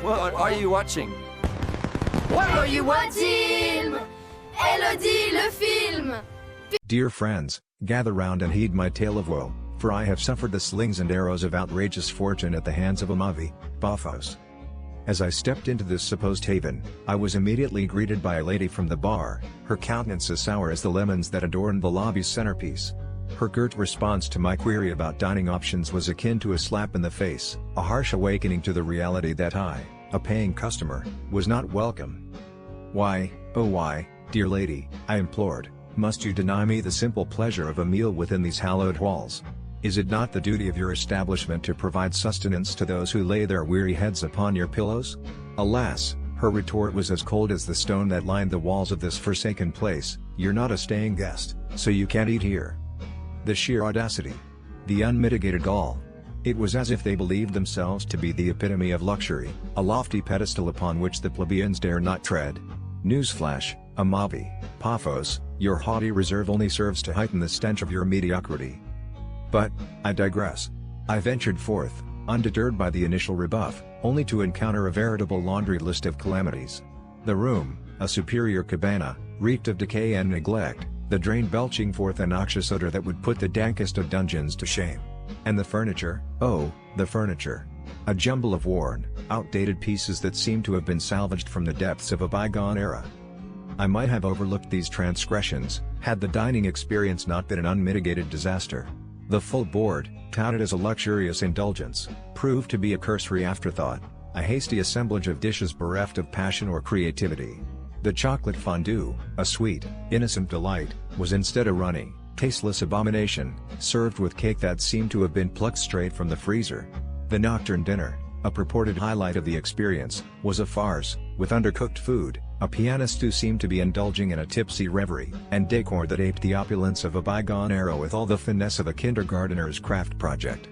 What are you watching? What are you watching? Elodie, le film! Dear friends, gather round and heed my tale of woe, for I have suffered the slings and arrows of outrageous fortune at the hands of Amavi Paphos. As I stepped into this supposed haven, I was immediately greeted by a lady from the bar, her countenance as sour as the lemons that adorned the lobby's centerpiece. Her curt response to my query about dining options was akin to a slap in the face, a harsh awakening to the reality that I, a paying customer, was not welcome. Why, oh why, dear lady, I implored, must you deny me the simple pleasure of a meal within these hallowed walls? Is it not the duty of your establishment to provide sustenance to those who lay their weary heads upon your pillows? Alas, her retort was as cold as the stone that lined the walls of this forsaken place. You're not a staying guest, so you can't eat here. The sheer audacity. The unmitigated gall. It was as if they believed themselves to be the epitome of luxury, a lofty pedestal upon which the plebeians dare not tread. Newsflash, Amavi Paphos, your haughty reserve only serves to heighten the stench of your mediocrity. But, I digress. I ventured forth, undeterred by the initial rebuff, only to encounter a veritable laundry list of calamities. The room, a superior cabana, reeked of decay and neglect, the drain belching forth a noxious odor that would put the dankest of dungeons to shame. And the furniture, oh, the furniture. A jumble of worn, outdated pieces that seemed to have been salvaged from the depths of a bygone era. I might have overlooked these transgressions, had the dining experience not been an unmitigated disaster. The full board, touted as a luxurious indulgence, proved to be a cursory afterthought, a hasty assemblage of dishes bereft of passion or creativity. The chocolate fondue, a sweet, innocent delight, was instead a runny, tasteless abomination, served with cake that seemed to have been plucked straight from the freezer. The nocturne dinner, a purported highlight of the experience, was a farce, with undercooked food, a pianist who seemed to be indulging in a tipsy reverie, and decor that aped the opulence of a bygone era with all the finesse of a kindergartner's craft project.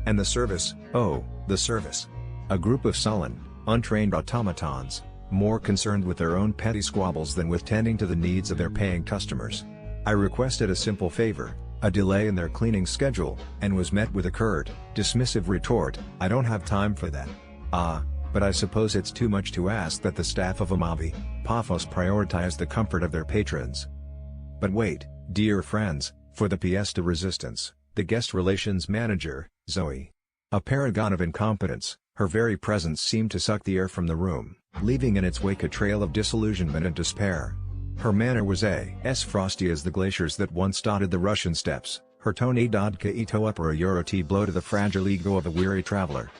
And the service, oh, the service. A group of sullen, untrained automatons, more concerned with their own petty squabbles than with tending to the needs of their paying customers. I requested a simple favor, a delay in their cleaning schedule, and was met with a curt, dismissive retort, I don't have time for that. But I suppose it's too much to ask that the staff of Amavi Paphos prioritize the comfort of their patrons. But wait, dear friends, for the pièce de resistance, the guest relations manager, Zoe. A paragon of incompetence, her very presence seemed to suck the air from the room, leaving in its wake a trail of disillusionment and despair. Her manner was as frosty as the glaciers that once dotted the Russian steppes, her tone a dodka ito upper a euro tea blow to the fragile ego of a weary traveler.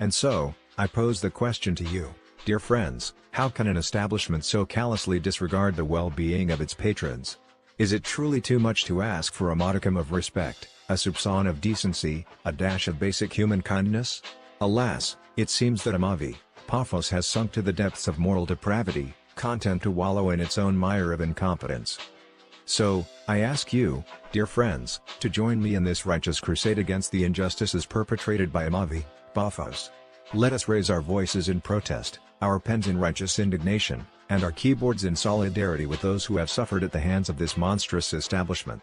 And so, I pose the question to you, dear friends, how can an establishment so callously disregard the well-being of its patrons? Is it truly too much to ask for a modicum of respect, a soupçon of decency, a dash of basic human kindness? Alas, it seems that Amavi Paphos has sunk to the depths of moral depravity, content to wallow in its own mire of incompetence. So, I ask you, dear friends, to join me in this righteous crusade against the injustices perpetrated by Amavi Paphos. Let us raise our voices in protest, our pens in righteous indignation, and our keyboards in solidarity with those who have suffered at the hands of this monstrous establishment.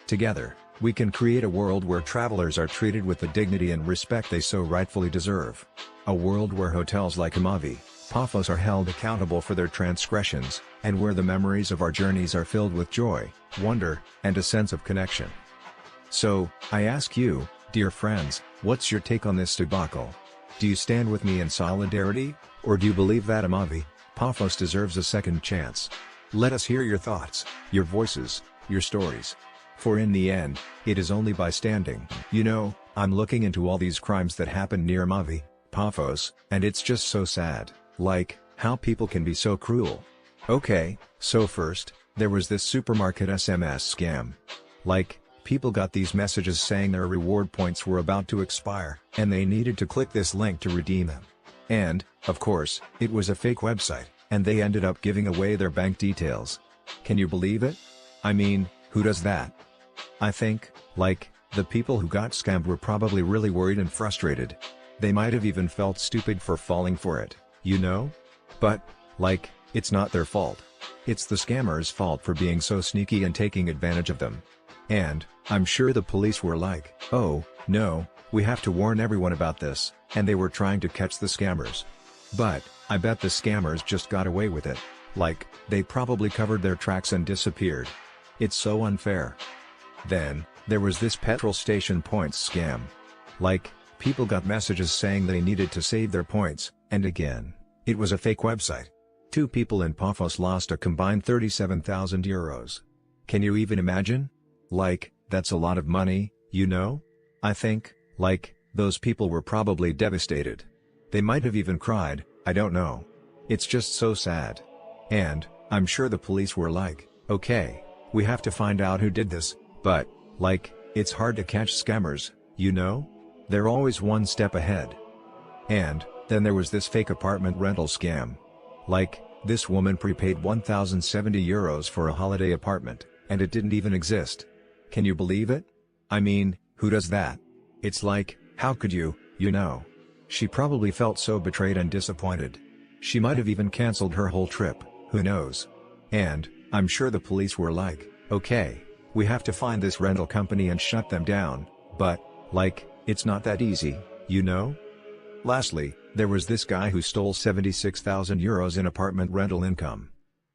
Together, we can create a world where travelers are treated with the dignity and respect they so rightfully deserve. A world where hotels like Amavi Paphos are held accountable for their transgressions, and where the memories of our journeys are filled with joy, wonder, and a sense of connection. So, I ask you, dear friends, what's your take on this debacle? Do you stand with me in solidarity, or do you believe that Amavi Paphos deserves a second chance? Let us hear your thoughts, your voices, your stories. For in the end, it is only by standing. You know, I'm looking into all these crimes that happen near Amavi Paphos, and it's just so sad, like, how people can be so cruel. Okay, so first, there was this supermarket SMS scam. Like, people got these messages saying their reward points were about to expire, and they needed to click this link to redeem them. And, of course, it was a fake website, and they ended up giving away their bank details. Can you believe it? I mean, who does that? I think, like, the people who got scammed were probably really worried and frustrated. They might have even felt stupid for falling for it, you know? But, like, it's not their fault. It's the scammers' fault for being so sneaky and taking advantage of them. And, I'm sure the police were like, oh, no, we have to warn everyone about this, and they were trying to catch the scammers. But, I bet the scammers just got away with it. Like, they probably covered their tracks and disappeared. It's so unfair. Then, there was this petrol station points scam. Like, people got messages saying they needed to save their points, and again, it was a fake website. 2 people in Paphos lost a combined €37,000. Can you even imagine? Like, that's a lot of money, you know? I think, like, those people were probably devastated. They might have even cried, I don't know. It's just so sad. And, I'm sure the police were like, okay, we have to find out who did this, but, like, it's hard to catch scammers, you know? They're always one step ahead. And, then there was this fake apartment rental scam. Like, this woman prepaid €1,070 for a holiday apartment, and it didn't even exist. Can you believe it? I mean, who does that? It's like, how could you, you know? She probably felt so betrayed and disappointed. She might have even cancelled her whole trip, who knows? And, I'm sure the police were like, okay, we have to find this rental company and shut them down, but, like, it's not that easy, you know? Lastly, there was this guy who stole €76,000 in apartment rental income.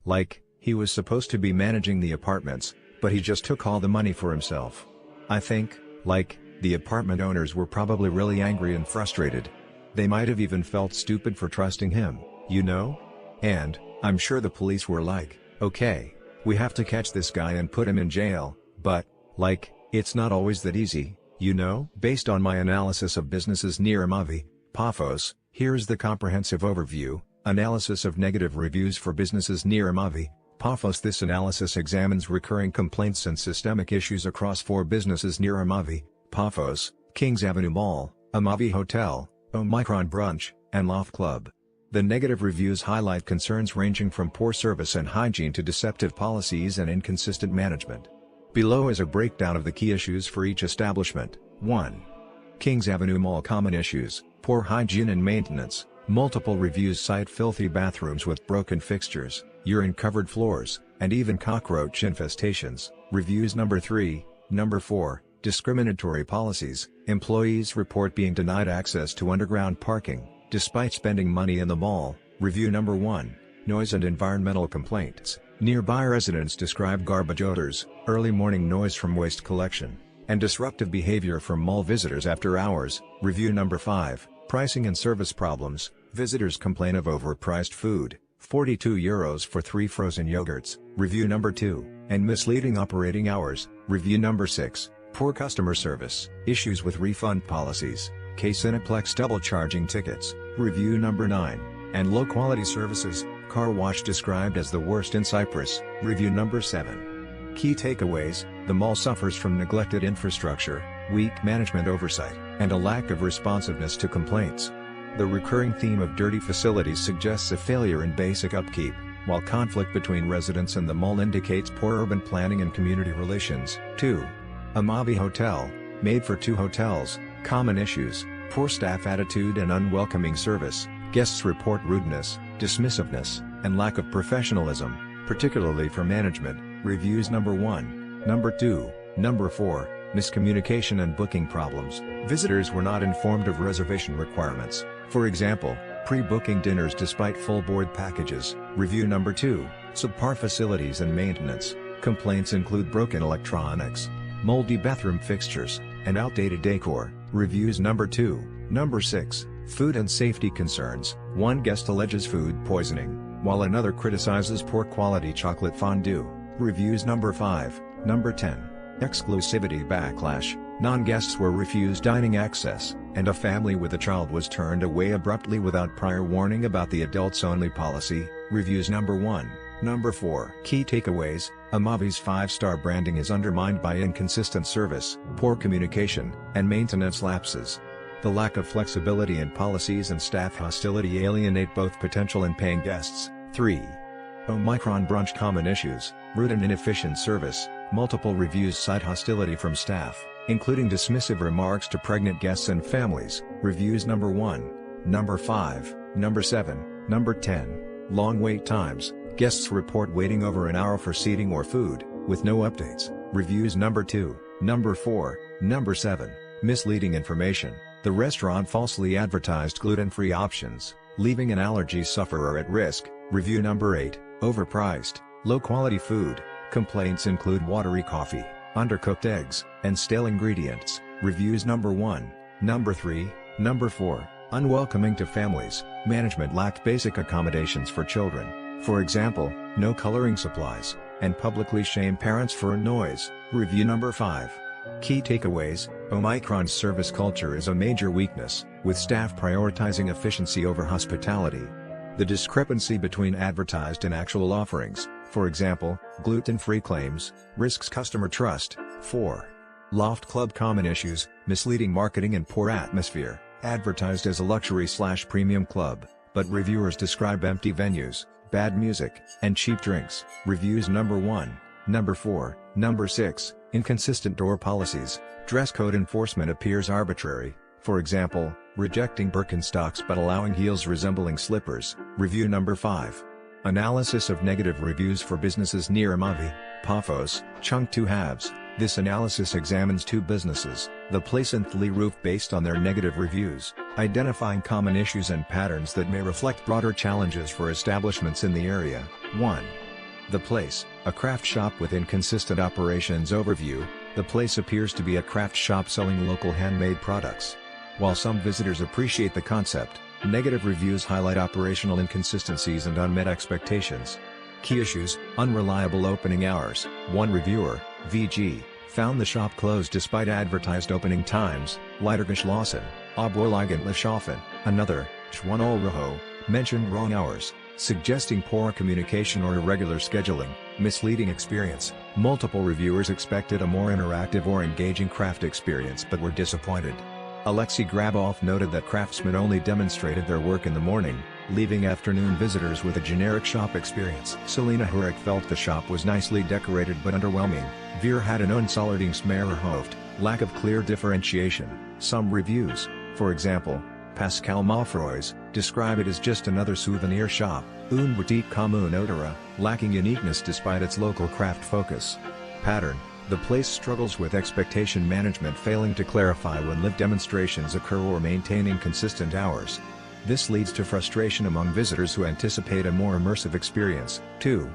Like, he was supposed to be managing the apartments, but he just took all the money for himself. I think, like, the apartment owners were probably really angry and frustrated. They might have even felt stupid for trusting him, you know? And, I'm sure the police were like, okay, we have to catch this guy and put him in jail, but, like, it's not always that easy, you know? Based on my analysis of businesses near Amavi Paphos, here's the comprehensive overview, analysis of negative reviews for businesses near Amavi Paphos. This analysis examines recurring complaints and systemic issues across 4 businesses near Amavi Paphos, Kings Avenue Mall, Amavi Hotel, Omikron Brunch, and Loft Club. The negative reviews highlight concerns ranging from poor service and hygiene to deceptive policies and inconsistent management. Below is a breakdown of the key issues for each establishment. 1. Kings Avenue Mall. Common issues: poor hygiene and maintenance. Multiple reviews cite filthy bathrooms with broken fixtures, urine-covered floors, and even cockroach infestations. Reviews number 3, number 4, discriminatory policies. Employees report being denied access to underground parking, despite spending money in the mall. Review number 1, noise and environmental complaints. Nearby residents describe garbage odors, early morning noise from waste collection, and disruptive behavior from mall visitors after hours. Review number 5, pricing and service problems. Visitors complain of overpriced food, €42 for 3 frozen yogurts. Review number 2, and misleading operating hours. Review number 6, poor customer service, issues with refund policies, K-Cineplex double charging tickets. Review number 9, and low quality services, car wash described as the worst in Cyprus. Review number 7. Key takeaways: the mall suffers from neglected infrastructure, weak management oversight, and a lack of responsiveness to complaints. The recurring theme of dirty facilities suggests a failure in basic upkeep, while conflict between residents and the mall indicates poor urban planning and community relations. 2. Amavi Hotel, made for 2 hotels. Common issues: poor staff attitude and unwelcoming service. Guests report rudeness, dismissiveness, and lack of professionalism, particularly for management. Reviews number 1, number 2, number 4, miscommunication and booking problems. Visitors were not informed of reservation requirements, for example, pre-booking dinners despite full board packages. Review number 2, subpar facilities and maintenance. Complaints include broken electronics, moldy bathroom fixtures, and outdated decor. Reviews number 2, number 6, food and safety concerns. One guest alleges food poisoning, while another criticizes poor quality chocolate fondue. Reviews number 5, number 10, exclusivity backlash. Non-guests were refused dining access, and a family with a child was turned away abruptly without prior warning about the adults-only policy. Reviews number 1, number 4. Key takeaways: Amavi's 5-star branding is undermined by inconsistent service, poor communication, and maintenance lapses. The lack of flexibility in policies and staff hostility alienate both potential and paying guests. 3. Omikron Brunch. Common issues: rude and inefficient service. Multiple reviews cite hostility from staff, including dismissive remarks to pregnant guests and families. Reviews number 1, number 5, number 7, number 10. Long wait times. Guests report waiting over an hour for seating or food, with no updates. Reviews number 2, number 4, number 7. Misleading information. The restaurant falsely advertised gluten-free options, leaving an allergy sufferer at risk. Review number 8, overpriced, low-quality food. Complaints include watery coffee, undercooked eggs, and stale ingredients. Reviews number 1, number 3, number 4, unwelcoming to families. Management lacked basic accommodations for children. For example, no coloring supplies, and publicly shamed parents for noise. Review number 5. Key takeaways: Omikron's service culture is a major weakness, with staff prioritizing efficiency over hospitality. The discrepancy between advertised and actual offerings, for example, gluten-free claims, risks customer trust. 4. Loft Club common issues: misleading marketing and poor atmosphere. Advertised as a luxury/premium club, but reviewers describe empty venues, bad music, and cheap drinks. Reviews number 1, number 4, number 6, inconsistent door policies. Dress code enforcement appears arbitrary, for example, rejecting Birkenstocks but allowing heels resembling slippers. Review number 5. Analysis of negative reviews for businesses near Amavi Paphos, Chunk 2 halves. This analysis examines 2 businesses, the place and Roof, based on their negative reviews, identifying common issues and patterns that may reflect broader challenges for establishments in the area. 1. The Place, a craft shop with inconsistent operations. Overview: the place appears to be a craft shop selling local handmade products. While some visitors appreciate the concept, negative reviews highlight operational inconsistencies and unmet expectations. Key issues: unreliable opening hours. One reviewer, VG, found the shop closed despite advertised opening times. Geschlossen, obwohl eigentlich offen. Another, Schwanolroho, mentioned wrong hours, suggesting poor communication or irregular scheduling. Misleading experience: multiple reviewers expected a more interactive or engaging craft experience but were disappointed. Alexei Grabov noted that craftsmen only demonstrated their work in the morning, leaving afternoon visitors with a generic shop experience. Selena Hurek felt the shop was nicely decorated but underwhelming. Veer had an unsoliding smererhoofd, lack of clear differentiation. Some reviews, for example, Pascal Maffroy's, describe it as just another souvenir shop. Une boutique communautaire, lacking uniqueness despite its local craft focus. Pattern: the place struggles with expectation management, failing to clarify when live demonstrations occur or maintaining consistent hours. This leads to frustration among visitors who anticipate a more immersive experience. 2.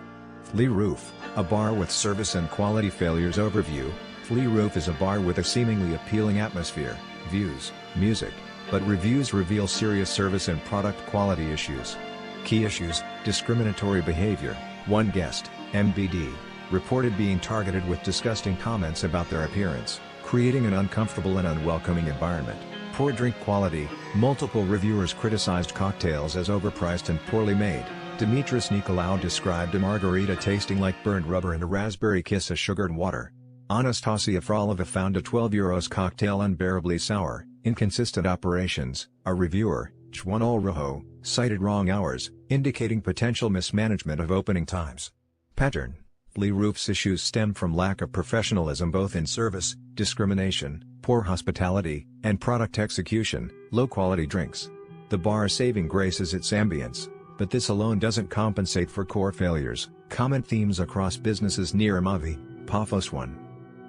Roof, a bar with service and quality failures. Overview: Roof is a bar with a seemingly appealing atmosphere, views, music, but reviews reveal serious service and product quality issues. Key issues: discriminatory behavior. One guest, MBD, reported being targeted with disgusting comments about their appearance, creating an uncomfortable and unwelcoming environment. Poor drink quality: multiple reviewers criticized cocktails as overpriced and poorly made. Dimitris Nicolaou described a margarita tasting like burnt rubber and a raspberry kiss as sugared water. Anastasia Frolova found a €12 cocktail unbearably sour. Inconsistent operations: a reviewer, Schwanolroho, cited wrong hours, indicating potential mismanagement of opening times. Pattern: Roof's issues stem from lack of professionalism both in service, discrimination, poor hospitality, and product execution. Low-quality drinks: the bar's saving grace is its ambience, but this alone doesn't compensate for core failures. Common themes across businesses near Amavi Paphos. 1.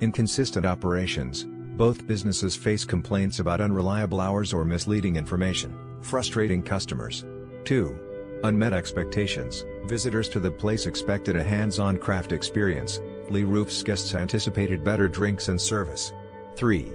Inconsistent operations: both businesses face complaints about unreliable hours or misleading information, frustrating customers. 2. Unmet expectations: visitors to the place expected a hands-on craft experience. Roof's guests anticipated better drinks and service. 3.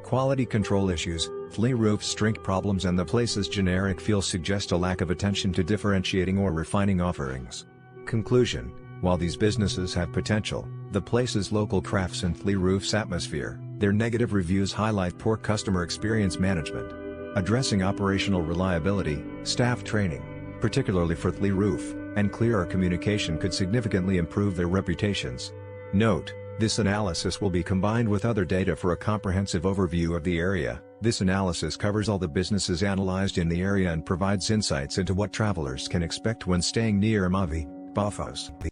Quality control issues: Roof's drink problems and the place's generic feel suggest a lack of attention to differentiating or refining offerings. Conclusion: while these businesses have potential, the place's local crafts and Roof's atmosphere, their negative reviews highlight poor customer experience management. Addressing operational reliability, staff training, particularly for Roof, and clearer communication could significantly improve their reputations. Note: this analysis will be combined with other data for a comprehensive overview of the area. This analysis covers all the businesses analyzed in the area and provides insights into what travelers can expect when staying near Amavi Paphos.